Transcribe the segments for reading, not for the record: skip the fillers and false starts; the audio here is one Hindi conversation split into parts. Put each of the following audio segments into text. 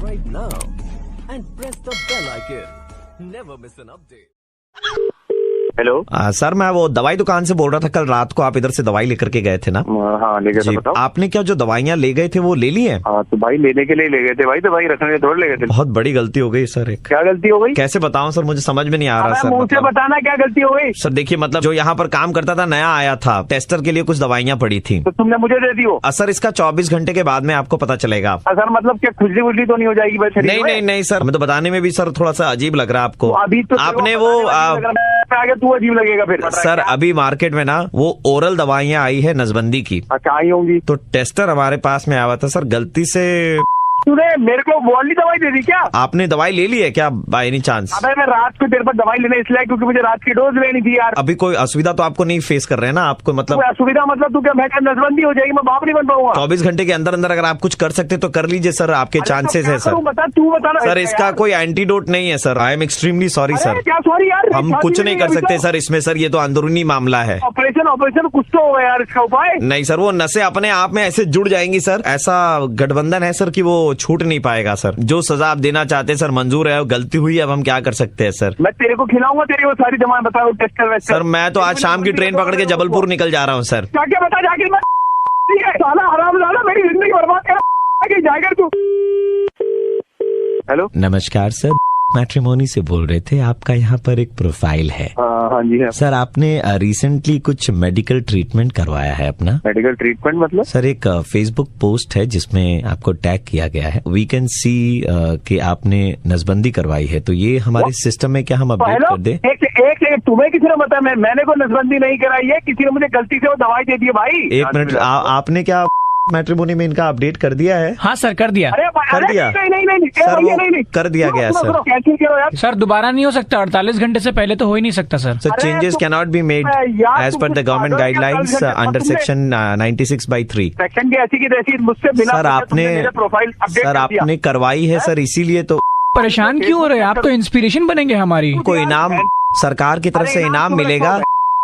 subscribe now and press the bell icon. Never miss an update. Hello sir मैं वो दवाई दुकान से बोल रहा था, कल रात को आप इधर से दवाई लेकर के गए थे ना? हाँ ले गए जी, थे, बताओ। आपने क्या जो दवाइयाँ ले गए थे वो ले ली हैं? हाँ तो भाई लेने के लिए ले गए थे भाई, दवाई रखने के लिए थोड़ी ले गए थे। बहुत बड़ी गलती हो गई सर। एक क्या गलती हो गई? कैसे बताऊं सर, मुझे समझ में नहीं आ रहा सर। मुझसे मतलब बताना क्या गलती हो गई। सर देखिए, मतलब जो यहाँ पर काम करता था नया आया था, टेस्टर के लिए कुछ दवाइयाँ पड़ी थी। तो तुमने मुझे दे दी हो? सर इसका 24 घंटे के बाद में आपको पता चलेगा। सर मतलब क्या खुजली वुजली तो नहीं हो जाएगी भाई? नहीं नहीं नहीं सर, मैं तो बताने में भी सर थोड़ा सा अजीब लग रहा है आपको। अभी तो आपने वो आगे तू अजीब लगेगा फिर। सर अभी मार्केट में ना वो ओरल दवाइयाँ आई है नसबंदी की। अच्छा आई होंगी। तो टेस्टर हमारे पास में आया था सर, गलती से तूने मेरे को वो वाली दवाई दे दी क्या? आपने दवाई ले ली है क्या बाय एनी चांस? अबे मैं रात को तेरे पर दवाई लेने इसलिए क्योंकि मुझे रात की डोज लेनी थी यार। अभी कोई असुविधा तो आपको नहीं फेस कर रहे हैं ना? आपको मतलब कोई असुविधा मतलब तू क्या मैं क्या नसबंदी हो जाएगी? मैं बाप नहीं बन पाऊंगा। 24 घंटे के अंदर अंदर अगर आप कुछ कर सकते तो कर लीजिए सर, आपके चांसेस है सर। बता तू बता सर इसका कोई एंटीडोट नहीं है sir. I am extremely sorry sir. क्या सॉरी यार? हम कुछ नहीं कर सकते सर इसमें सर, ये तो अंदरूनी मामला है। ऑपरेशन कुछ तो होगा यार, इसका उपाय नहीं सर, वो नसें अपने आप में ऐसे जुड़ जाएंगी सर, ऐसा गठबंधन है सर कि वो छूट नहीं पाएगा सर। जो सजा आप देना चाहते हैं सर मंजूर है, गलती हुई अब हम क्या कर सकते हैं सर। मैं तेरे को खिलाऊंगा, तेरी वो सारी दवाएं बताओ टेस्टर वेस्टर। सर मैं तो आज शाम की ट्रेन पकड़ के जबलपुर निकल जा रहा हूँ सर। क्या क्या बता जाके मैं साला हरामजादा मेरी जिंदगी बर्बाद कर जाएगा तू। हेलो नमस्कार सर, मैट्रिमोनी से बोल रहे थे। आपका यहाँ पर एक प्रोफाइल है। हाँ जी है सर आपने रिसेंटली कुछ मेडिकल ट्रीटमेंट करवाया है अपना? मेडिकल ट्रीटमेंट मतलब? सर एक फेसबुक पोस्ट है जिसमें आपको टैग किया गया है। वी कैन सी कि आपने नसबंदी करवाई है, तो ये हमारे सिस्टम में क्या हम अपडेट कर दें? एक तुम्हें किसी ने बताया? मैंने कोई नसबंदी नहीं कराई है, किसी ने मुझे गलती से वो दवाई दे दी है भाई। एक मिनट, आपने क्या मैट्रिमोनी में इनका अपडेट कर दिया है? हाँ सर कर दिया। कर दिया नहीं सर, वो कर दिया गया सर। कैंसिल करो यार सर दोबारा नहीं हो सकता, 48 घंटे से पहले तो हो ही नहीं सकता sir. Sir changes can not be made as per the government guidelines under section 96/3। Section की ऐसी की तैसी मुझसे बिना सर आपने प्रोफाइल सर आपने करवाई है सर, इसीलिए तो परेशान क्यों हो रहे हैं आप? तो इंस्पिरेशन बनेंगे हमारी। कोई इनाम सरकार की तरफ से इनाम मिलेगा।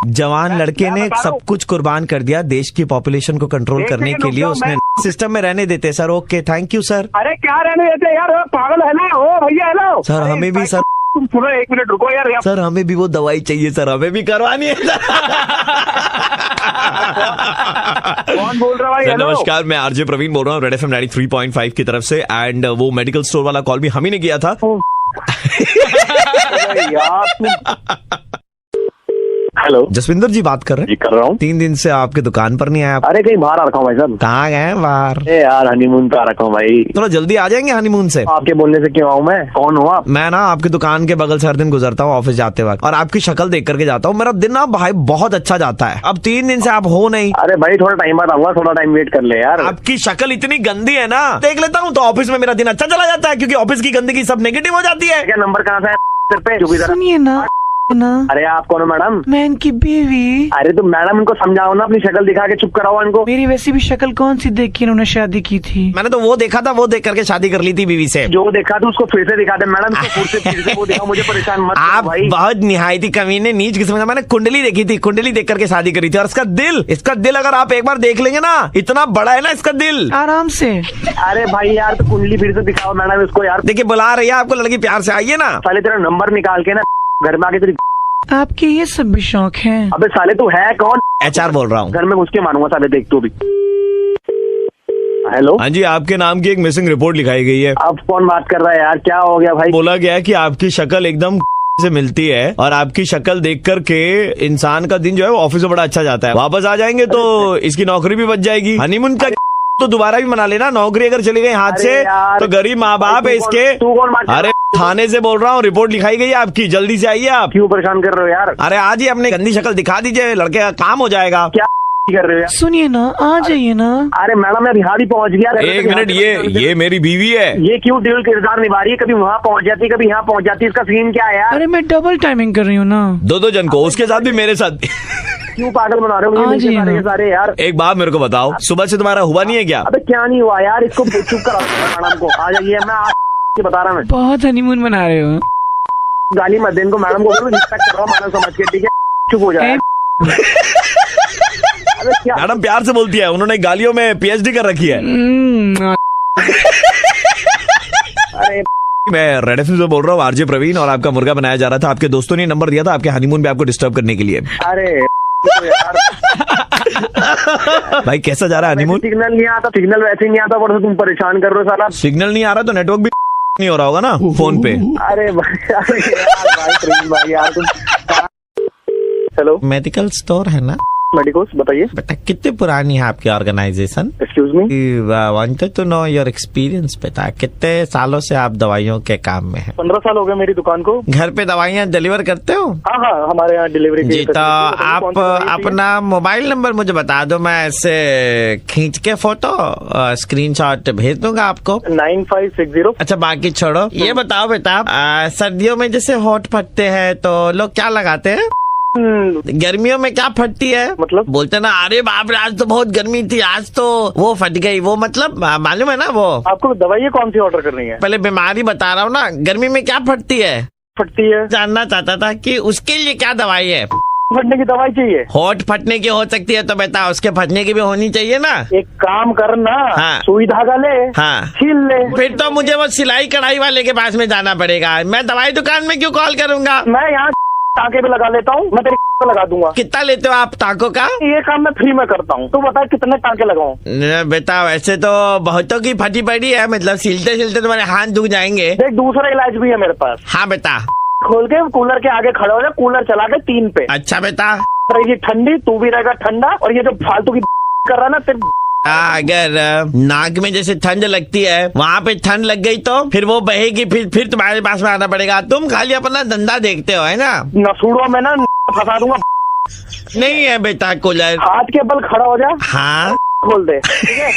जवान लड़के ने सब कुछ कुर्बान कर दिया देश की पॉपुलेशन को कंट्रोल करने के लिए, उसने सिस्टम में रहने देते sir. Okay thank you sir. अरे क्या रहने देते यार, पागल है ना? ओ भैया हेलो सर, हमें भी सर, तुम सुनो एक मिनट रुको यार। सर हमें भी वो दवाई चाहिए सर, हमें भी करवानी है सर। कौन बोल रहा है? नमस्कार, मैं आरजे प्रवीण बोल रहा हूँ रेड एफएम 93.5 की तरफ से। एंड वो मेडिकल स्टोर वाला कॉल भी हम ही ने किया था। हेलो जसविंदर जी बात कर रहे हैं? जी कर रहा हूँ। 3 दिन से आपके दुकान पर नहीं आया। अरे कहीं बाहर आ रखा हूँ भाई साहब। कहाँ गए हैं बाहर? यार हनीमून पे आ रखा हूँ भाई। थोड़ा जल्दी आ जाएंगे हनीमून से। आपके बोलने से क्यों आऊँ मैं? कौन हो आप? मैं ना आपकी दुकान के बगल से हर दिन गुजरता हूँ ऑफिस जाते वक्त, और आपकी शक्ल देख करके जाता हूँ। मेरा दिन ना भाई बहुत अच्छा जाता है। अब 3 दिन से आप हो नहीं। अरे भाई थोड़ा टाइम बाद आऊंगा, थोड़ा टाइम वेट कर ले यार। आपकी शक्ल इतनी गंदी है ना, देख लेता हूँ तो ऑफिस में मेरा दिन अच्छा चला जाता है, क्योंकि ऑफिस की गंदगी सब नेगेटिव हो जाती है। क्या नंबर कहाँ से है सिर पे? जो भी सुनिए ना। अरे आप कौन हो मैडम? मैं इनकी बीवी। अरे तो मैडम इनको समझाओ ना, अपनी शक्ल दिखा के चुप कराओ इनको। मेरी वैसी भी शक्ल कौन सी देख के इन्होंने शादी की थी? मैंने तो वो देखा था, वो देख करके शादी कर ली थी बीवी से। जो देखा था उसको फिर से दिखा दे मैडम, फिर से वो दिखाओ, मुझे परेशान मत करो आप भाई। बहुत निहायती कमीने नीच किस्म का। मैंने कुंडली देखी थी, कुंडली देख करके शादी करी थी। और इसका दिल अगर आप एक बार देख लेंगे ना, इतना बड़ा है ना इसका दिल। आराम से। अरे भाई यार तो कुंडली फिर से दिखाओ मैडम इसको यार। देखिए बुला रही है आपको लड़की, प्यार से आइए ना। साले तेरा नंबर निकाल के ना घर में आके तेरी। आपके ये सब भी शौक हैं? अबे साले तू है कौन? HR बोल रहा हूँ। घर में घुस के मारूंगा साले, देख तू भी। हेलो हाँ जी, आपके नाम की एक मिसिंग रिपोर्ट लिखाई गई है। अब कौन बात कर रहा है यार? क्या हो गया भाई? बोला गया है कि आपकी शक्ल एकदम से मिलती है, और आपकी शक्ल देख करके इंसान का दिन जो है वो ऑफिस में बड़ा अच्छा जाता है। वापस आ जाएंगे तो इसकी नौकरी भी बच जाएगी। हनीमून का तो दोबारा भी मना लेना। नौकरी अगर चली गई हाथ से तो गरीब माँ बाप है इसके। तू कौन बात? अरे थाने से बोल रहा हूँ, रिपोर्ट लिखाई गई है आपकी, जल्दी से आइए आप। क्यों परेशान कर रहे हो यार? अरे आज ही अपनी गंदी शक्ल दिखा दीजिए, लड़के का काम हो जाएगा। क्या कर रहे हो यार? सुनिए ना, आ जाइए ना। अरे मैडम मैं बिहार ही पहुंच गया। एक मिनट, ये मेरी बीवी है। ये क्यों दिल किरदार निभा रही है? कभी वहाँ पहुंच जाती, कभी यहाँ पहुंच जाती, इसका सीन क्या है यार? अरे मैं डबल टाइमिंग कर रही हूँ ना। 2 जन को, उसके साथ भी मेरे साथ। क्यों पागल बना रहे हो मुझे सारे सारे यार? एक बात मेरे को बताओ, सुबह से तुम्हारा हुआ नहीं है क्या? अबे क्या नहीं हुआ यार? इसको चुप कराओ मैडम को। आ जाइए, मैं आपको बता रहा हूँ। बहुत हनीमून मना रहे हो। गाली मत दे इनको, मैडम को रिस्पेक्ट करो मैडम समझ के, ठीक है? चुप हो जाए। मैडम प्यार से बोलती है, उन्होंने गालियों में PhD कर रखी है। अरे मैं रेड एफएम से बोल रहा हूँ, आरजे प्रवीण, और आपका मुर्गा बनाया जा रहा था। आपके दोस्तों ने नंबर दिया था आपके हनीमून पे आपको डिस्टर्ब करने के लिए। अरे यार भाई कैसा जा रहा है हनीमून? सिग्नल नहीं आता, सिग्नल वैसे ही नहीं आता, पर तुम परेशान कर रहे हो साला। सिग्नल नहीं आ रहा तो नेटवर्क भी नहीं हो रहा होगा ना फोन पे। अरे भाई भाई प्रवीण भाई यार तुम। हेलो, मेडिकल स्टोर है ना? मेडिकोस बताइए। बेटा कितनी पुरानी है आपकी organisation? Excuse me, wanted to know your experience. बेटा कितने सालों से आप दवाइयों के काम में हैं? 15 साल हो गए मेरी दुकान को। घर पे दवाइयाँ डिलीवर करते हो? हाँ हाँ, हमारे यहाँ डिलीवरी की जी, तो आप कौन सी दवाई चाहिए? अपना मोबाइल नंबर मुझे बता दो, मैं ऐसे खींच के फोटो स्क्रीनशॉट भेज दूंगा आपको। 9560। अच्छा बाकी छोड़ो, ये बताओ बेटा, सर्दियों में जैसे होठ फटते हैं तो लोग क्या लगाते हैं? गर्मियों में क्या फटती है? मतलब? बोलते ना, अरे बाप रे आज तो बहुत गर्मी थी, आज तो वो फट गई, वो मतलब मालूम है ना वो? आपको दवाई कौन सी ऑर्डर करनी है? पहले बीमारी बता रहा हूँ ना, गर्मी में क्या फटती है? फटती है। जानना चाहता था कि उसके लिए क्या दवाई है। फटने की दवाई चाहिए? होठ फटने की हो सकती है तो बेटा उसके फटने की भी होनी चाहिए ना। एक काम करना, हाँ। सुई धागा ले, हाँ। छील ले। फिर तो मुझे वो सिलाई कढ़ाई वाले के पास में जाना पड़ेगा, मैं दवाई दुकान में क्यों कॉल करूंगा? मैं यहाँ टाँके भी लगा लेता हूँ, मैं तेरे को लगा दूंगा। कितना लेते हो आप टाँकों का? ये काम मैं फ्री में करता हूँ। तू बता कितने टाँके लगाऊं? बेटा वैसे तो बहुतों की फटी पड़ी है, मतलब सिलते सिलते तुम्हारे हाथ दुख जाएंगे। देख दूसरा इलाज भी है मेरे पास। हाँ बेटा। खोल के कूलर के आगे खड़ा हो जा, कूलर चला के 3 पे। अच्छा बेटा। रहेगी ठंडी, तू भी रहेगा ठंडा, और ये जो फालतू की कर रहा ना तेरे। अगर नाक में जैसे ठंड लगती है वहाँ पे ठंड लग गई तो फिर वो बहेगी, फिर तुम्हारे पास में आना पड़ेगा। तुम खाली अपना धंधा देखते हो है ना? नसूड़ों में ना फंसा दूंगा। नहीं है बेटा कूलर। हाथ के बल खड़ा हो जा। हाँ खोल दे, ठीक है?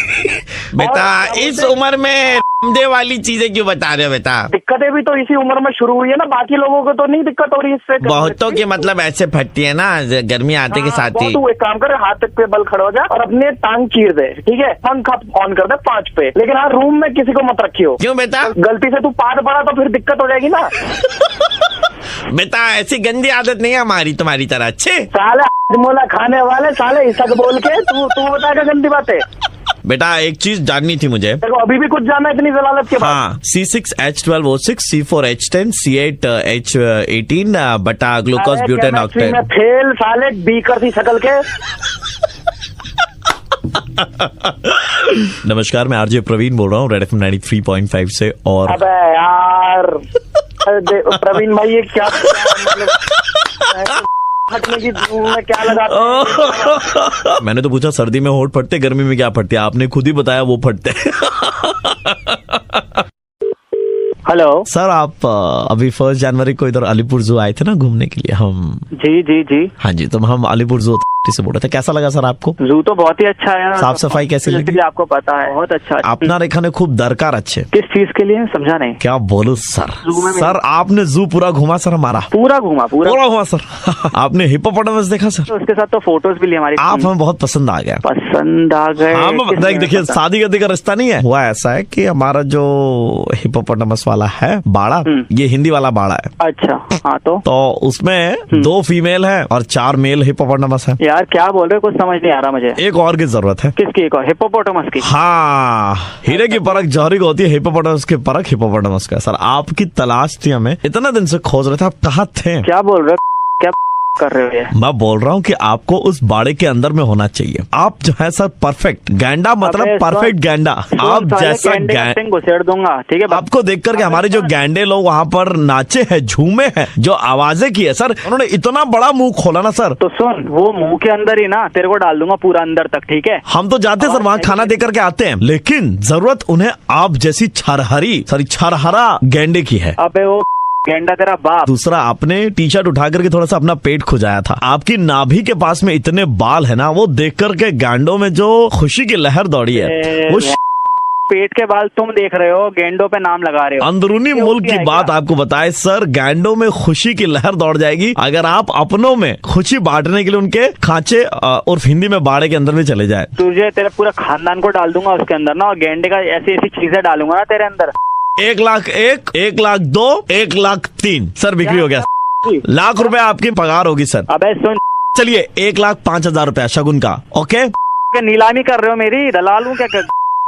बेटा और इस उम्र में दे वाली चीजें क्यों बता रहे हो बेटा? दिक्कतें भी तो इसी उम्र में शुरू हुई है ना, बाकी लोगों को तो नहीं दिक्कत हो रही इससे। बहुतों की मतलब ऐसे फटती है ना गर्मी आते के साथ ही। तू एक काम कर, हाथ पे बल खड़ा हो जा और अपने टांग चीर दे, ठीक है? पंखा ऑन कर दे 5 पे, लेकिन हाँ रूम में किसी को मत रखियो। क्यों बेटा? गलती से तू पाद पड़ा तो फिर दिक्कत हो जाएगी ना। बेटा ऐसी गंदी आदत नहीं है हमारी तुम्हारी तरह। अच्छे साले मोला खाने वाले साले इसक बोल के तू बताएगा गंदी बातें। बेटा एक चीज जाननी थी मुझे। देखो अभी भी कुछ जानना है इतनी जलालत के बाद? हाँ, C6H12O6 C4H10 C8H18 बटा ग्लूकोज ब्यूटेन ऑक्टेन। में फेल साले बीकर सी शकल के। नमस्कार, मैं आरजे प्रवीण बोल रहा हूँ रेड एफएम 93.5 से। और अबे यार प्रवीण भाई ये क्या मतलब फटने की में क्या लगा? मैंने तो पूछा सर्दी में होठ फटते, गर्मी में क्या फटते? आपने खुद ही बताया वो फटते। हेलो सर, आप अभी 1 जनवरी को इधर अलीपुर जू आए थे ना घूमने के लिए? हम जी हाँ जी, तो हम अलीपुर जू से बोल रहे थे। कैसा लगा सर आपको? जू तो बहुत ही अच्छा है। साफ सफाई कैसी लगी? आपको पता है बहुत अच्छा। अपना रेखा ने खूब दरकार अच्छे। किस चीज के लिए समझा नहीं? क्या बोलूं सर, सर आपने जू पूरा घुमा सर हमारा। पूरा घुमा सर। आपने हिप्पोपोटामस देखा सर? तो उसके साथ तो फोटोज भी ली हमारी। आप हमें बहुत पसंद आ गया। पसंद आ गए? हाँ देखिए, शादी गदी का रिश्ता नहीं है। हुआ ऐसा है कि हमारा जो हिप्पोपोटामस वाला है बाड़ा, ये हिंदी वाला बाड़ा है। अच्छा हाँ, तो उसमें 2 फीमेल है और 4 मेल हिप्पोपोटामस है। यार क्या बोल रहे हो, कुछ समझ नहीं आ रहा मुझे। एक और की जरूरत है। किसकी? एक और? हिप्पोपोटामस की? हाँ, हीरे की परख जौहरी को होती है, हिप्पोपोटामस की परख हिप्पोपोटामस का। सर आपकी तलाश थी, हमें इतना दिन से खोज रहे थे, आप कहाँ थे? क्या बोल रहे हो, क्या कर रहे हो ये? मैं बोल रहा हूँ कि आपको उस बाड़े के अंदर में होना चाहिए। आप जो है सर परफेक्ट गैंडा, मतलब परफेक्ट गैंडा। आप जैसा घुसेड़ दूंगा, ठीक है? आपको देख करके हमारे जो गैंडे लोग वहाँ पर नाचे हैं, झूमे हैं, जो आवाजें की है सर, उन्होंने इतना बड़ा मुंह खोला ना सर। तो सुन, वो मुंह के अंदर ही ना तेरे को डाल दूंगा पूरा अंदर तक, ठीक है? हम तो जाते सर वहाँ खाना दे करके आते हैं, लेकिन जरूरत उन्हें आप जैसी छरहरा गैंडे की है। अबे वो गेंडा तेरा बाप। दूसरा, आपने टी शर्ट उठा करके थोड़ा सा अपना पेट खुजाया था। आपकी नाभि के पास में इतने बाल है ना, वो देख करके गैंडों में जो खुशी की लहर दौड़ी है, वो पेट के बाल तुम देख रहे हो, गेंडों पे नाम लगा रहे हो। अंदरूनी मुल्क की बात आपको बताए सर, गैंडों में खुशी की लहर दौड़ जाएगी अगर आप अपनों में खुशी बांटने के लिए उनके खांचे और हिंदी में बाड़े के अंदर में चले जाए। तुझे तेरे पूरा खानदान को डाल दूंगा उसके अंदर ना, और गेंडे का ऐसी ऐसी चीजें डालूंगा ना तेरे अंदर। 1,01,000, 1,02,000, 1,03,000 सर बिक्री हो गया। लाख रुपए आपकी पगार होगी सर। अबे सुन, चलिए 1,05,000 रुपया शगुन का। ओके, नीलामी कर रहे हो मेरी? दलाल हूँ क्या?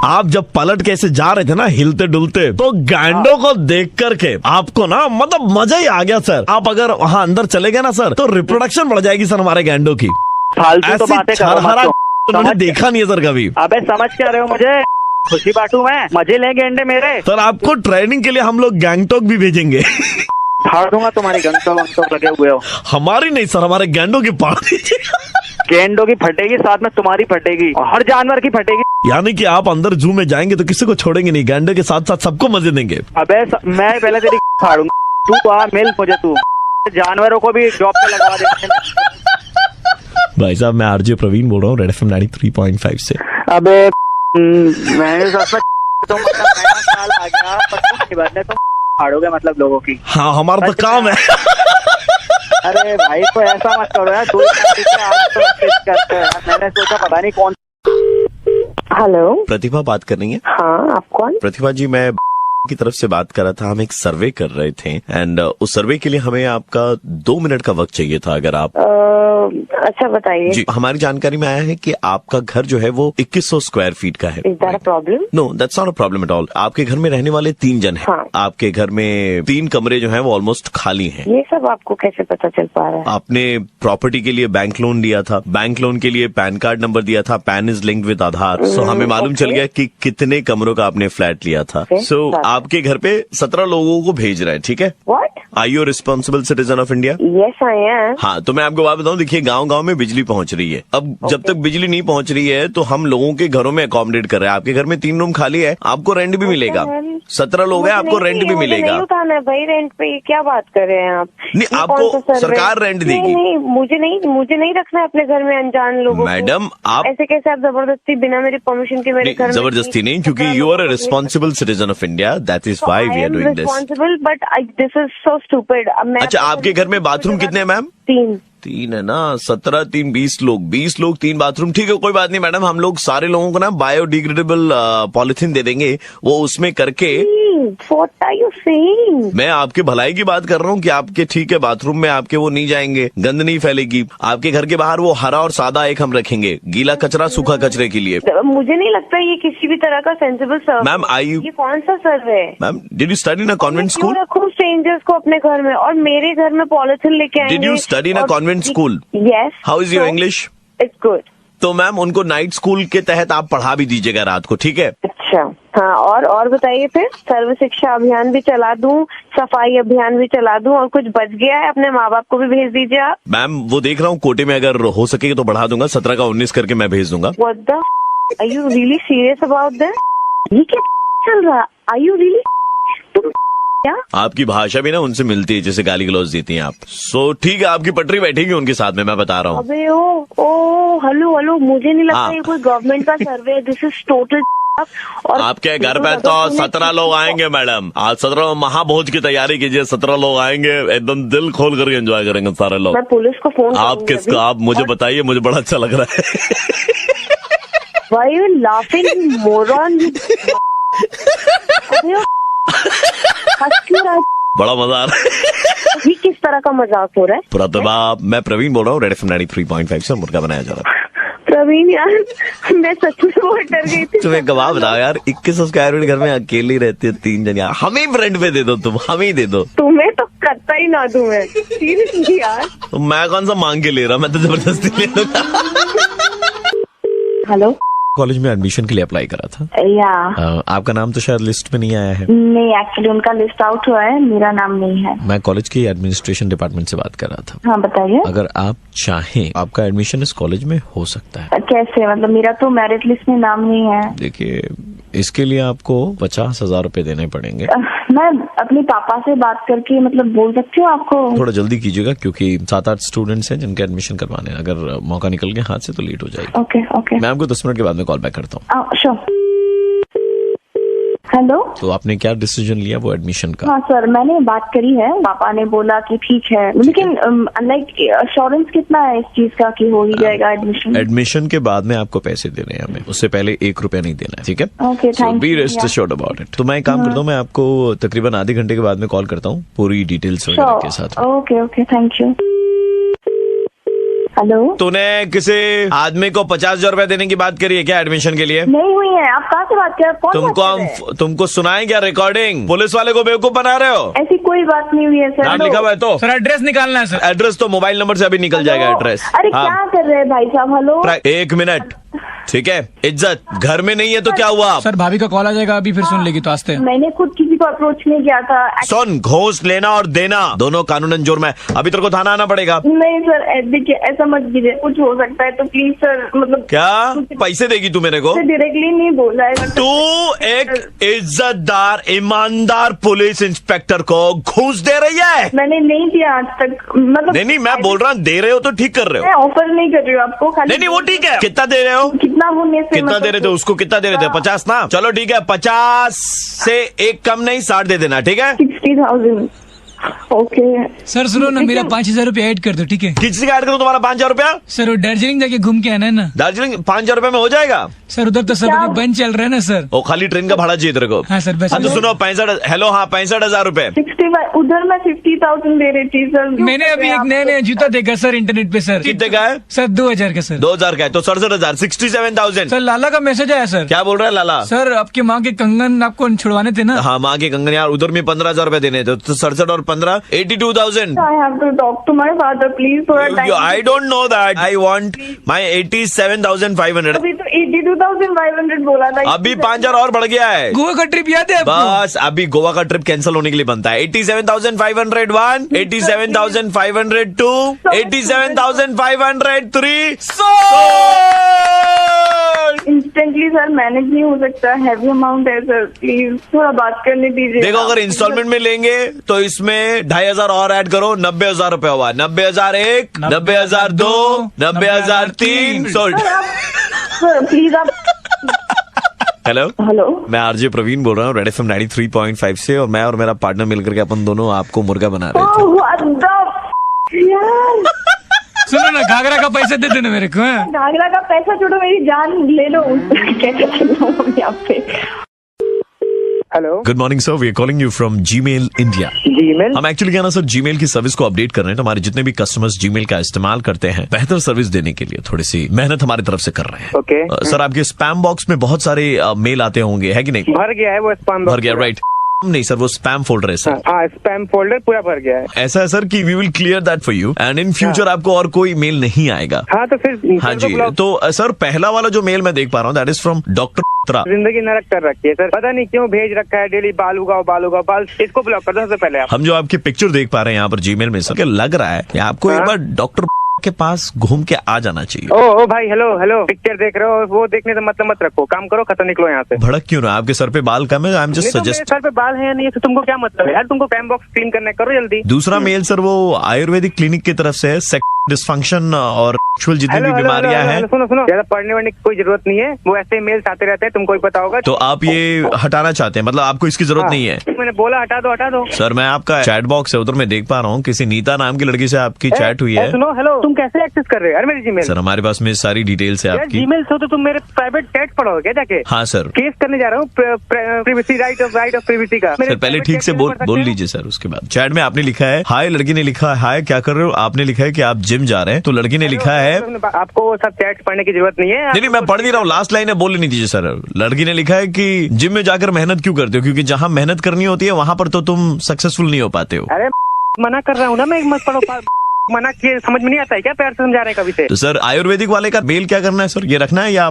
आप जब पलट के ऐसे जा रहे थे ना हिलते डुलते, तो गैंडो को देख करके आपको ना मतलब मजा ही आ गया सर। आप अगर वहाँ अंदर चले गए ना सर, तो रिप्रोडक्शन बढ़ जाएगी सर हमारे गैंडो की। फालतू तो ऐसी बातें करो मत छरहरा तुम। उन्होंने देखा नहीं है सर कभी। अबे समझ क्या रहे हो मुझे? खुशी बांटू मैं, मजे ले गेंडे मेरे। सर आपको ट्रेनिंग के लिए हम लोग गैंगटॉक भी भेजेंगे। फाड़ दूंगा तुम्हारी गंटो लगे हुए हो। हमारी नहीं सर, हमारे गैंडो की पाड़ दीजिए। गेंडों की फटेगी, साथ में तुम्हारी फटेगी, और हर जानवर की फटेगी। यानी कि आप अंदर जू में जाएंगे तो किसी को छोड़ेंगे नहीं, गैंडो के साथ साथ सबको मजे देंगे। अबे मैं पहले तेरी फाड़ूंगा, तू आ मिल मुझे, तू जानवरों को भी जॉब पे लगवा दे। भाई साहब मैं आरजे प्रवीण बोल रहा हूँ रेड FM 93.5 से। अबे मैंने तुम मतलब नया साल आ गया, पर तुम फाड़ोगे मतलब लोगों की। हाँ हमारा तो काम है। अरे भाई तो ऐसा मत करो यार, 2 आज तो करते हैं यार। मैंने सोचा पता नहीं कौन। हेलो, प्रतिभा बात कर रही है? हाँ आप कौन? प्रतिभा जी मैं की तरफ से बात कर रहा था। हम एक सर्वे कर रहे थे एंड उस सर्वे के लिए हमें आपका 2 मिनट का वक्त चाहिए था, अगर आप अच्छा बताइए। जी हमारी जानकारी में आया है कि आपका घर जो है वो 2100 स्क्वायर फीट का है। Is that a problem? No that's not a problem at all. आपके घर में रहने वाले 3 जन हैं। हाँ। आपके घर में 3 कमरे जो हैं वो ऑलमोस्ट खाली हैं। ये सब आपको कैसे पता चल पा रहा है? आपने प्रॉपर्टी के लिए बैंक लोन लिया था, बैंक लोन के लिए पैन कार्ड नंबर दिया था, पैन इज लिंक्ड विद आधार। सो हमें मालूम चल गया कि कितने कमरों का आपने फ्लैट लिया था। सो आपके घर पे 17 लोगों को भेज रहे हैं, ठीक है? What? Are you responsible citizen of India? Yes I am. हाँ तो मैं आपको बात बताऊं, देखिए गांव गांव में बिजली पहुंच रही है। अब जब तक बिजली नहीं पहुंच रही है तो हम लोगों के घरों में अकोमोडेट कर रहे हैं। आपके घर में 3 रूम खाली है, आपको रेंट भी मिलेगा। 17 लोग हैं, आपको रेंट भी मिलेगा। नहीं उठाना है भाई रेंट पे, क्या बात कर रहे हैं आप? नहीं आपको सरकार रेंट देगी। नहीं मुझे नहीं रखना है अपने घर में अनजान लोगों को। मैडम आप ऐसे कैसे आप जबरदस्ती बिना मेरी परमिशन के मेरे घर में? जबरदस्ती नहीं, क्योंकि you are a responsible citizen of India, that is why we are doing this. Responsible but this is so stupid. अच्छा आपके घर में बाथरूम कितने हैं मैम? 3 है ना, 17 3 20 लोग, 20 लोग 3 बाथरूम। ठीक है कोई बात नहीं मैडम, हम लोग सारे लोगों को ना बायोडिग्रेडेबल पॉलिथीन दे देंगे, वो उसमें करके। What are you saying? मैं आपके भलाई की बात कर रहा हूँ कि आपके ठीक है बाथरूम में आपके वो नहीं जाएंगे, गंद नहीं फैलेगी। आपके घर के बाहर वो हरा और सादा एक हम रखेंगे, गीला कचरा सूखा कचरे के लिए। मुझे नहीं लगता ये किसी भी तरह का सेंसिबल सर्व। मैम ये कौन सा सर्व है? Ma'am did you study in a convent school? रखूं स्ट्रेंजर्स को अपने घर में, और मेरे घर में पॉलिथीन लेके आएंगे। Did you study in a convent school? Yes. How is your English? It's good. तो मैम उनको नाइट स्कूल के तहत आप पढ़ा भी दीजिएगा रात को, ठीक है? अच्छा हाँ, और बताइए फिर। सर्व शिक्षा अभियान भी चला दूं, सफाई अभियान भी चला दूं, और कुछ बच गया है अपने माँ बाप को भी भेज दीजिए आप। मैम वो देख रहा हूँ कोटे में अगर हो सके तो बढ़ा दूंगा, 17 का 19 करके मैं भेज दूंगा। What the f- Are you really serious about this? ये क्या चल रहा? Are you really? तुम क्या? आपकी भाषा भी ना उनसे मिलती है जैसे गाली गलौज देती हैं आप। सो ठीक है आपकी पटरी बैठेगी उनके साथ में, मैं बता रहा हूँ। अबे ओ हेलो, मुझे नहीं लगता हाँ। ये कोई गवर्नमेंट का सर्वे है। This is total. और आपके घर पे तो 17 लोग आएंगे मैडम, आज 17 महाभोज की तैयारी कीजिए। 17 लोग आएंगे, एकदम दिल खोल करके एंजॉय करेंगे सारे लोग। मैं पुलिस को फोन आप किसको, आप मुझे बताइए, मुझे बड़ा अच्छा लग रहा है। Why are you laughing, moron? हंस क्यों रहा है? बड़ा मजा आ रहा है। ये किस तरह का मजाक हो रहा है? प्रतिभा मैं प्रवीण बोल रहा हूँ रेड FM 93.5 से, मुर्गा बनाया जा रहा है। प्रवीण यार मैं सच में बहुत डर गई थी। तुम्हें गवाह बताओ यार, 2100 स्क्वायर फीट घर में अकेली रहती है 3 जन यार, हमें ही रेंट पे दे दो, तुम हमें ही दे दो। तुम्हें तो करता ही ना दूं मैं, सीरियसली यार। तो मैं कौन सा मांग के ले रहा, मैं तो जबरदस्ती ले लूंगा। हेलो, कॉलेज में एडमिशन के लिए अप्लाई करा था। या आपका नाम तो शायद लिस्ट में नहीं आया है। नहीं, एक्चुअली उनका लिस्ट आउट हुआ है, मेरा नाम नहीं है। मैं कॉलेज के एडमिनिस्ट्रेशन डिपार्टमेंट से बात कर रहा था। हाँ बताइए। अगर आप चाहें आपका एडमिशन इस कॉलेज में हो सकता है। कैसे? मतलब मेरा तो मेरिट लिस्ट में नाम नहीं है। देखिए इसके लिए आपको 50,000 रुपए देने पड़ेंगे। मैं अपने पापा से बात करके मतलब बोल सकती हूँ आपको? थोड़ा जल्दी कीजिएगा क्योंकि 7-8 स्टूडेंट्स हैं जिनके एडमिशन करवाने हैं। अगर मौका निकल गया हाथ से तो लेट हो जाएगी। ओके। मैं आपको 10 मिनट के बाद में कॉल बैक करता हूँ। श्योर। हेलो। तो आपने क्या डिसीजन लिया वो एडमिशन का? हाँ सर, मैंने बात करी है, पापा ने बोला कि ठीक है, लेकिन लाइक अश्योरेंस कितना है इस चीज का कि हो ही जाएगा एडमिशन? एडमिशन के बाद में आपको पैसे देने हैं हमें, उससे पहले 1 रुपया नहीं देना है, ठीक है? Okay, thank you. Be rest assured about it. तो मैं एक काम करता हूँ, मैं आपको तकरीबन आधे घंटे के बाद में कॉल करता हूँ पूरी डिटेल्स वगैरह के साथ। Okay, thank you. तो मैं एक काम करता हूँ, मैं आपको तकरीबन आधे घंटे के बाद में कॉल करता हूँ पूरी डिटेल्स वगैरह के साथ। हेलो। हेलो। हाँ सर, हेलो, तूने किसी आदमी को 50,000 रुपए देने की बात करी है क्या एडमिशन के लिए? नहीं हुई है। आप कहाँ से बात कर रहे हैं? कौन तुमको बात कर रहे हैं? तुमको सुनाए क्या रिकॉर्डिंग? पुलिस वाले को बेवकूफ बना रहे हो? ऐसी कोई बात नहीं हुई है सर। नाम लिखा हुआ है तो सर एड्रेस निकालना है सर। एड्रेस तो मोबाइल नंबर से अभी निकल जाएगा हेलो? एड्रेस। अरे क्या कर रहे हैं भाई साहब? हेलो, एक मिनट, ठीक है। इज्जत घर में नहीं है तो क्या हुआ? सर भाभी का कॉल आ जाएगा, अभी फिर सुन लेगी तो आस्ते। मैंने खुद किसी को अप्रोच नहीं किया था। सुन, घूस लेना और देना दोनों कानूनन जुर्म है। अभी तेरे को थाना आना पड़ेगा। नहीं सर, देखिए ऐसा मत कीजिए, कुछ हो सकता है तो प्लीज सर, मतलब क्या पैसे देगी तू मेरे को? डायरेक्टली नहीं बोला है। तू एक इज्जतदार ईमानदार पुलिस इंस्पेक्टर को घूस दे रही है? मैंने नहीं दिया आज तक, मतलब नहीं, मैं बोल रहा हूँ दे रहे हो तो ठीक कर रहे मैं हो। ऑफर नहीं कर रही हूँ आपको, खाली नहीं, वो ठीक है। कितना दे रहे हो? कितना होने से कितना दे रहे थे उसको? कितना दे रहे थे? 50 ना? चलो ठीक है, 50 से एक कम नहीं, 60 दे देना, ठीक है? 60,000। ओके सर सुनो ना, मेरा 5,000 रुपया ऐड कर दो, ठीक है? किसी का ऐड करो तुम्हारा 5,000 रुपया? सर वो दार्जिलिंग जाके घूम के आना है ना। दार्जिलिंग 5,000 रुपए में हो जाएगा? सर उधर तो सब क्या? अभी बंद चल रहा है ना सर। वो खाली ट्रेन का भाड़ा चाहिए तेरे को? हाँ सर, बस हाँ तो सुनो, 65, हेलो, हाँ 65,000 रुपए। 65, उधर मैं 50,000 दे रही थी सर। मैंने अभी एक नया जूता देखा सर इंटरनेट पे सर। कितने का है? सर 2,000 का सर। 2,000 का है तो 67,000, 67,000। सर लाला का मैसेज आया सर। क्या बोल रहा है लाला? सर आपकी माँ के कंगन आपको छुड़वाने थे ना। हाँ, माँ के कंगन यार, उधर में 15,000 रुपए देने थे तो 67 और 15, 82,000। I have to talk to my father, please, थोड़ा time. I don't know that. I want my 87,500. अभी तो 82,500 बोला था। अभी 5,000 और बढ़ गया है। गोवा का ट्रिप याद है आपको? बस अभी गोवा का ट्रिप कैंसिल होने के लिए बनता है। 87,501, 87,502, 87,503। इंस्टेंटली सर मैनेज नहीं हो सकता, हैवी अमाउंट है सर, प्लीज थोड़ा बात करने दीजिए। देखो, अगर इंस्टॉलमेंट में लेंगे तो इसमें 2,500 और ऐड करो, 90,000 रुपए हुआ। 90,001, 90,002, 90,003 सोल्ड। सर प्लीज आप। हेलो, हेलो, मैं आरजे प्रवीण बोल रहा हूँ, रेड एफएम 93.5 से, और मैं और मेरा पार्टनर मिलकर के अपन दोनों आपको मुर्गा बना रहे थे। what the यार, सुनो ना, घाघरा का पैसा दे देना मेरे को। हाँ? घाघरा का पैसा छोड़ो, मेरी जान ले लो। कैसे चल रहा हूँ यहाँ पे? Hello, good morning sir, we are calling you from Gmail India. Gmail? हम एक्चुअली क्या ना सर, जीमेल की सर्विस को अपडेट कर रहे हैं, तो हमारे जितने भी कस्टमर्स जीमेल का इस्तेमाल करते हैं, बेहतर सर्विस देने के लिए थोड़ी सी मेहनत हमारी तरफ से कर रहे हैं। ओके। सर आपके स्पैम बॉक्स में बहुत सारे मेल आते होंगे, है कि नहीं? भर गया है वो स्पैम भर गया, राइट? नहीं सर, वो स्पैम फोल्डर है सर। हाँ, स्पैम फोल्डर पूरा भर गया है। ऐसा है सर कि we will clear that for you and in future आपको और कोई मेल नहीं आएगा। हाँ तो फिर हाँ जी, तो सर पहला वाला जो मेल मैं देख पा रहा हूँ दैट इज फ्रॉम डॉक्टर। जिंदगी नरक कर रखी है सर, पता नहीं क्यों भेज रखा है डेली, बाल उगाओ बाल उगाओ बाल। इसको ब्लॉक कर दो सबसे पहले आप। हम जो आपकी पिक्चर देख पा रहे हैं यहाँ पर जीमेल में सर, क्या लग रहा है कि आपको एक बार डॉक्टर के पास घूम के आ जाना चाहिए। ओ भाई, हेलो हेलो, पिक्चर देख रहे हो, वो देखने से मतलब मत रखो, काम करो, खत्म, निकलो यहाँ से। भड़क क्यों ना? आपके सर पे बाल कम है, I am just suggest. Sir पे बाल है या नहीं है तो तुमको क्या मतलब है यार? तुमको स्पैम बॉक्स क्लीन करना है, करो जल्दी। दूसरा मेल सर वो आयुर्वेदिक क्लिनिक की तरफ से है, सेक्स डिसफंक्शन और सेक्सुअल जितनी भी बीमारियां हैं। सुनो सुनो, ज्यादा पढ़ने वढ़ने की कोई जरूरत नहीं है, वो ऐसे मेल्स आते रहते हैं, तुमको ही पता होगा। तो आप ये हटाना चाहते हैं, मतलब आपको इसकी जरूरत नहीं है? मैंने बोला हटा दो, हटा दो। सर मैं आपका चैट बॉक्स है, उधर मैं देख पा रहा हूँ किसी नीता नाम की लड़की से आपकी चैट हुई है। सुनो, हेलो, तुम कैसे एक्सेस कर रहे हो यार मेरी जीमेल? सर हमारे पास में सारी डिटेल्स है आपकी। जीमेल से तो तुम मेरे प्राइवेट चैट पढ़ोगे क्या जाके? हाँ सर। केस करने जा रहा हूँ, प्रिवेसी, राइट ऑफ प्रिवेसी का। सर पहले ठीक से बोल लीजिए सर। उसके बाद चैट में आपने लिखा है हाय, लड़की ने लिखा है हाय क्या कर रहे हो, आपने लिखा है कि आप जिम जा रहे हैं, तो लड़की ने लिखा है आपको वो सब चैट पढ़ने की जरूरत नहीं है। नहीं, मैं पढ़ नहीं रहा हूँ, लास्ट लाइन है, बोल नहीं दीजिए सर। लड़की ने लिखा है कि जिम में जाकर मेहनत क्यों करते हो, क्योंकि जहाँ मेहनत करनी होती है वहाँ पर तो तुम सक्सेसफुल नहीं हो पाते हो। अरे मना कर रहा हूँ ना मैं, मत पढ़ो। मना किए समझ में नहीं आता है क्या? प्यार से समझा रहे कभी से। तो सर आयुर्वेदिक वाले का मेल क्या करना है सर, ये रखना है या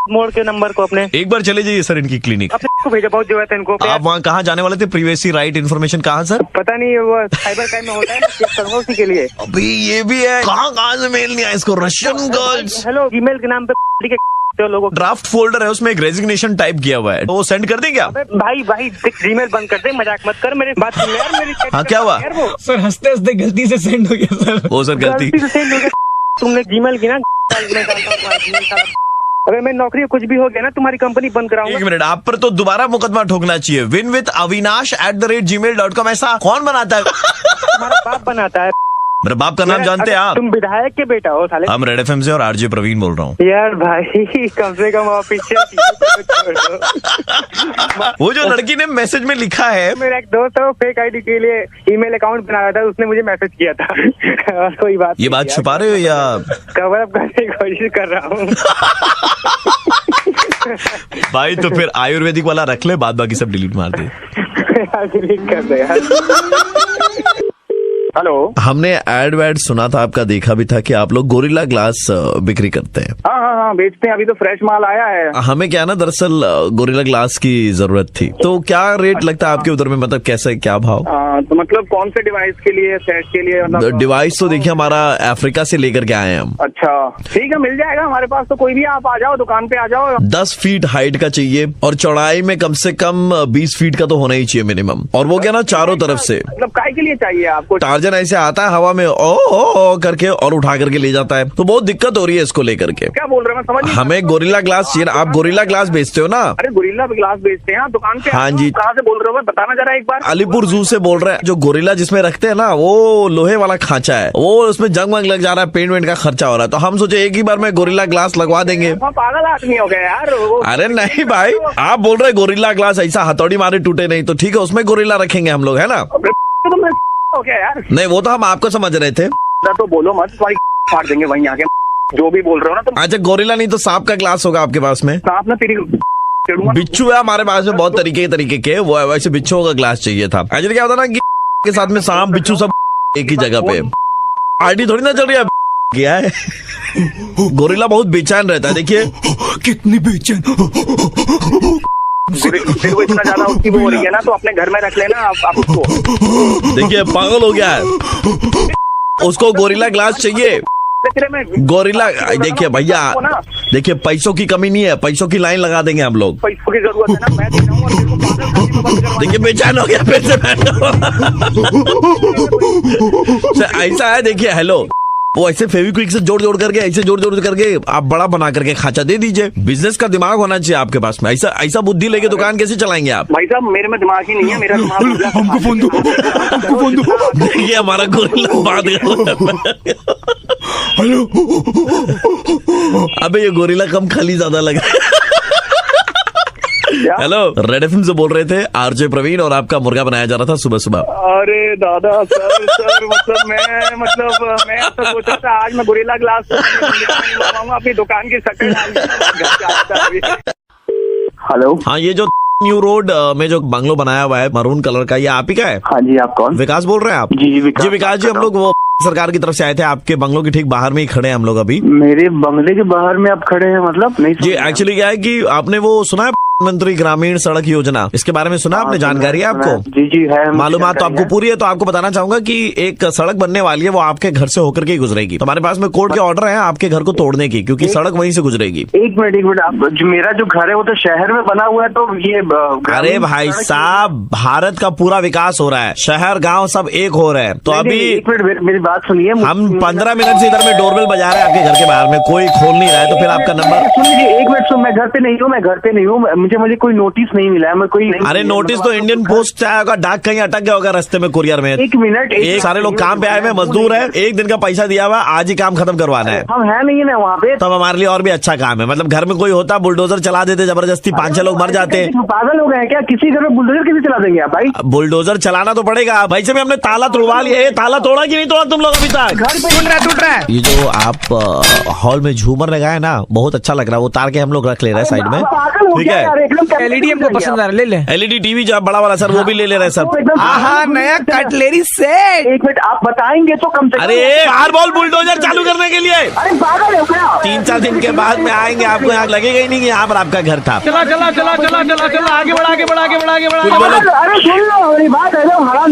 मोड़ के नंबर को अपने एक बार चले जाइए सर इनकी क्लिनिक। अपने भेजा, बहुत जरूरत है इनको। आप वहाँ कहाँ जाने वाले थे? प्रिवेसी राइट इन्फॉर्मेशन कहाँ सर? पता नहीं, वो साइबर क्राइम में होता है, चेक करूंगा उसी के लिए। अभी ये भी है, कहाँ से मेल नहीं आया इसको? Russian girls. हेलो, ईमेल के नाम पे लोगों ड्राफ्ट फोल्डर है, उसमें एक रेजिग्नेशन टाइप किया हुआ है, तो वो सेंड कर दें क्या? भाई जीमेल बंद कर दे, मजाक मत कर, मेरी बात सुन यार मेरी। हाँ क्या हुआ? सर हंसते हंसते गलती से सेंड हो गया सर। वो सर गलती से सेंड हो गया। तुमने जीमेल की ना, अगर मैं नौकरी कुछ भी हो गया ना, तुम्हारी कंपनी बंद कराऊंगा। एक मिनट, आप पर तो दोबारा मुकदमा ठोकना चाहिए। win with avinash@gmail.com ऐसा कौन बनाता है? तुम्हारा बाप बनाता है। मेरे बाप का नाम जानते हैं आप? तुम विधायक के बेटा हो साले। हम रेड एफएम से और आरजे प्रवीण बोल रहा हूँ। यार भाई कम से कम ऑफिशियल वो जो लड़की ने मैसेज में लिखा है, मेरा एक दोस्त है वो फेक आईडी के लिए ईमेल अकाउंट बना रहा था, उसने मुझे मैसेज किया था। और कोई बात ये बात छुपा रहे हो या? कवर अप करने की कोशिश कर रहा हूँ। भाई तो फिर आयुर्वेदिक वाला रख ले, बाद बाकी सब डिलीट मार दे। डिलीट कर दे यार। हेलो, हमने एड वैड सुना था आपका, देखा भी था कि आप लोग गोरिल्ला ग्लास बिक्री करते हैं। हाँ बेचते हैं, अभी तो फ्रेश माल आया है। हमें क्या ना, दरअसल गोरिल्ला ग्लास की जरूरत थी, तो क्या रेट लगता है आपके उधर में, मतलब कैसे क्या भाव? तो मतलब कौन से डिवाइस के लिए, सेट के लिए? मतलब डिवाइस तो देखिए हमारा अफ्रीका से लेकर के आए हैं हम। अच्छा ठीक है, मिल जाएगा हमारे पास तो। कोई भी आप आ जाओ, दुकान पे आ जाओ। 10 फीट हाइट का चाहिए और चौड़ाई में कम से कम 20 फीट का तो होना ही चाहिए मिनिमम, और वो क्या ना चारों तरफ से। मतलब काय के लिए चाहिए आपको? टार्जन ऐसे आता है हवा में ओ करके और उठा करके ले जाता है, तो बहुत दिक्कत हो रही है इसको लेकर के। क्या बोल रहे हैं, मैं समझ नहीं। हमें गोरिल्ला ग्लास चाहिए। आप गोरिल्ला ग्लास बेचते हो ना? अरे गोरिल्ला ग्लास बेचते हैं, आप दुकान पे। हाँ जी। कहाँ से बोल रहे हो, बताना जरा एक बार। अलीपुर जू से बोल रहे हैं। जो गोरिल्ला जिसमें रखते हैं ना, वो लोहे वाला खांचा है, वो उसमें जंग वंग लग जा रहा है, पेंट वेंट का खर्चा हो रहा है, तो हम सोचे एक ही बार में गोरिल्ला ग्लास लगवा देंगे। पागल आदमी हो गया यार। अरे नहीं भाई, आप बोल रहे गोरिल्ला ग्लास ऐसा हथौड़ी मारे टूटे नहीं, तो ठीक है उसमें गोरिल्ला रखेंगे हम लोग, है ना? हो गया यार। नहीं वो तो हम आपको समझ रहे थे। तो बोलो मत, तुम्हारी फाड़ देंगे वहीं आके, जो भी बोल रहे हो ना तुम। अच्छा गोरिल्ला नहीं तो सांप का ग्लास होगा आपके पास में? सांप ना तेरी बिच्छू है हमारे पास में, बहुत तरीके के वो है, वैसे बिच्छू का ग्लास चाहिए था। एक्चुअली क्या होता ना कि के साथ में सांप बिच्छू सब एक ही जगह पे। आईडी थोड़ी ना चल रही है, क्या है? गोरिल्ला बहुत बेचैन रहता है, देखिए कितनी बेचैन। फिर वो इतना ज्यादा उसकी वो हो रही है ना, तो अपने घर में रख लेना आप उसको। देखिए पागल हो गया है, उसको गोरिल्ला ग्लास चाहिए। गोरिल्ला देखिए भैया, देखिए पैसों की कमी नहीं है, पैसों की लाइन लगा देंगे हम लोग। पैसों की जरूरत है ना, मैं दे रहा हूं और तेरे को पागल। देखिए बेचैन हो गया, पैसे ऐसा है। देखिए हेलो, वो ऐसे फेविक्विक से जोड़ करके, ऐसे जोड़ करके आप बड़ा बना करके खांचा दे दीजिए। बिजनेस का दिमाग होना चाहिए आपके पास में। ऐसा बुद्धि लेके दुकान कैसे चलाएंगे आप? भाई साहब मेरे में दिमाग ही नहीं है, मेरा दिमाग हमको फोन दो, हमको फोन दो। देखिए हमारा गोरिल्ला बात कर। हेलो। अबे ये गोरिल्ला कम खाली ज्यादा लग रहा है। हेलो, रेड एफएम से बोल रहे थे आरजे प्रवीण, और आपका मुर्गा बनाया जा रहा था सुबह सुबह। अरे दादा सर मतलब मैं तो सोचा था आज मैं गोरिल्ला ग्लास लगाऊंगा अपनी दुकान की शटर। हेलो, हाँ ये जो न्यू रोड में जो बंगलो बनाया हुआ है मरून कलर का, ये आप ही का है? हाँ जी, आप कौन? विकास बोल रहे हैं आप? जी विकास जी, हम लोग वो सरकार की तरफ से आए थे, आपके बंगलो की ठीक बाहर में ही खड़े हैं हम लोग अभी। मेरे बंगले के बाहर में आप खड़े हैं? मतलब नहीं जी एक्चुअली क्या है कि आपने वो सुना है प्रधानमंत्री ग्रामीण सड़क योजना, इसके बारे में सुना आपने? जानकारी है आपको? जी है, मालूमात तो आपको पूरी है। तो आपको बताना चाहूंगा कि एक सड़क बनने वाली है, वो आपके घर से होकर के ही गुजरेगी। तो हमारे पास में कोर्ट के ऑर्डर है आपके घर को तोड़ने की, क्योंकि सड़क वहीं से गुजरेगी। एक मिनट, आप मेरा जो घर है वो तो शहर में बना हुआ है, तो ये अरे भाई साहब, भारत का पूरा विकास हो रहा है, शहर गाँव सब एक हो रहे हैं। तो अभी एक मिनट मेरी बात सुनिए। हम 15 मिनट से इधर में डोरबेल बजा रहे हैं आपके घर के बाहर में, कोई खोल नहीं रहा है। तो फिर आपका नंबर सुनिए, एक मिनट सुन, मैं घर पे नहीं हूँ, मुझे कोई नोटिस नहीं मिला है, मैं कोई नहीं। अरे नोटिस तो इंडियन पोस्ट से आया होगा, डाक कहीं अटक गया होगा रास्ते में, कुरियर में। एक मिनट, एक सारे लोग काम पे आए हुए मजदूर है, एक दिन का पैसा दिया हुआ, आज ही काम खत्म करवाना है। हम है नहीं है ना वहाँ पे, तब हमारे लिए और भी अच्छा काम है। मतलब घर में कोई होता बुलडोजर चला देते जबरदस्ती, 5-6 लोग मर जाते। पागल हो गए क्या? किसी घर में बुलडोजर कैसे चला देंगे आप भाई? बुलडोजर चलाना तो पड़ेगा भाई से। हमने ताला तोड़वा लिया, ये ताला तोड़ा कि नहीं तोड़ा तुम लोग अभी तक? घर पे टूट रहा है। ये जो आप हॉल में झूमर लगाए ना, बहुत अच्छा लग रहा है। वो तार के हम लोग रख ले रहे हैं साइड में, ठीक है? एलईडी हमको पसंद आ रहा है, ले ले। एलईडी टीवी जो बड़ा वाला सर, वो भी ले ले रहे सर। हाँ नया कटलेरी सेट। एक मिनट, आप बताएंगे तो कम से कम। अरे बाहर बोल, बुलडोजर चालू करने के लिए। अरे पागल हो क्या? 3-4 दिन के बाद में आएंगे, आपको यहाँ लगेगा ही नहीं कि यहाँ पर आपका घर था। चला आगे बढ़ा। अरे सुन लो मेरी बात,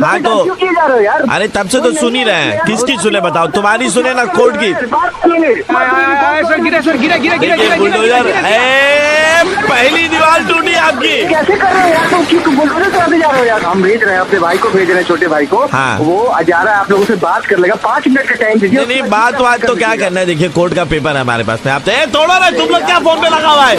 हाँ तो क्यों किए जा रहे हो यार? अरे तब से तो सुन ही रहे हैं, किसकी सुने बताओ? तुम्हारी सुने ना कोर्ट की? बात सुनिए। सर गिरा बुलडोजर पहली दीवार टूटी आपकी। कैसे कर रहे हो यार तुम? क्यों बुलडोजर चलाते जा रहे हो यार? हम भेज रहे हैं अपने भाई को, भेज रहे हैं छोटे भाई को। हाँ। वो जा रहा है, आप लोगों से बात कर लेगा। 5 मिनट का टाइम दीजिए। नहीं बात तो क्या करना है, देखिए कोर्ट का पेपर है हमारे पास में। आप तोड़ो ना, तुम लोग क्या फोन पे लगा हुआ है?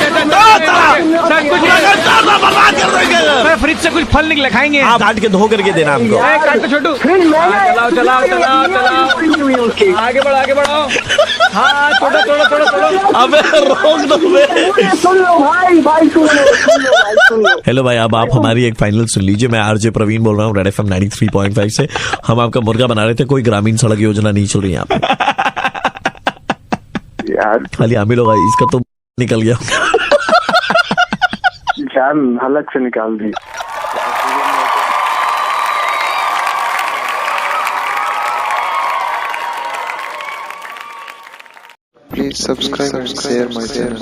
बर्बाद कर देंगे। फ्रिज से कुछ फल निकले खाएंगे। आप काट के धो करके देना हमको। काट के छोटू। फ्रिज महंगा है। चलाओ चलाओ चलाओ चलाओ, उसकी। आगे बढ़ो। हाँ छोड़ो। अबे रोक दो बे। सुन लो भाई सुन लो। हेलो भाई, अब आप हमारी एक फाइनल सुन लीजिए। मैं आरजे प्रवीण बोल रहा हूँ, रेड एफएम 93.5 से। हम आपका मुर्गा बना रहे थे, कोई ग्रामीण सड़क योजना नहीं चल रही यहाँ पे। यार खाली हम ही लोग आए, इसका तो निकल गया। जान हलक से निकाल दी। Please subscribe and share my channel.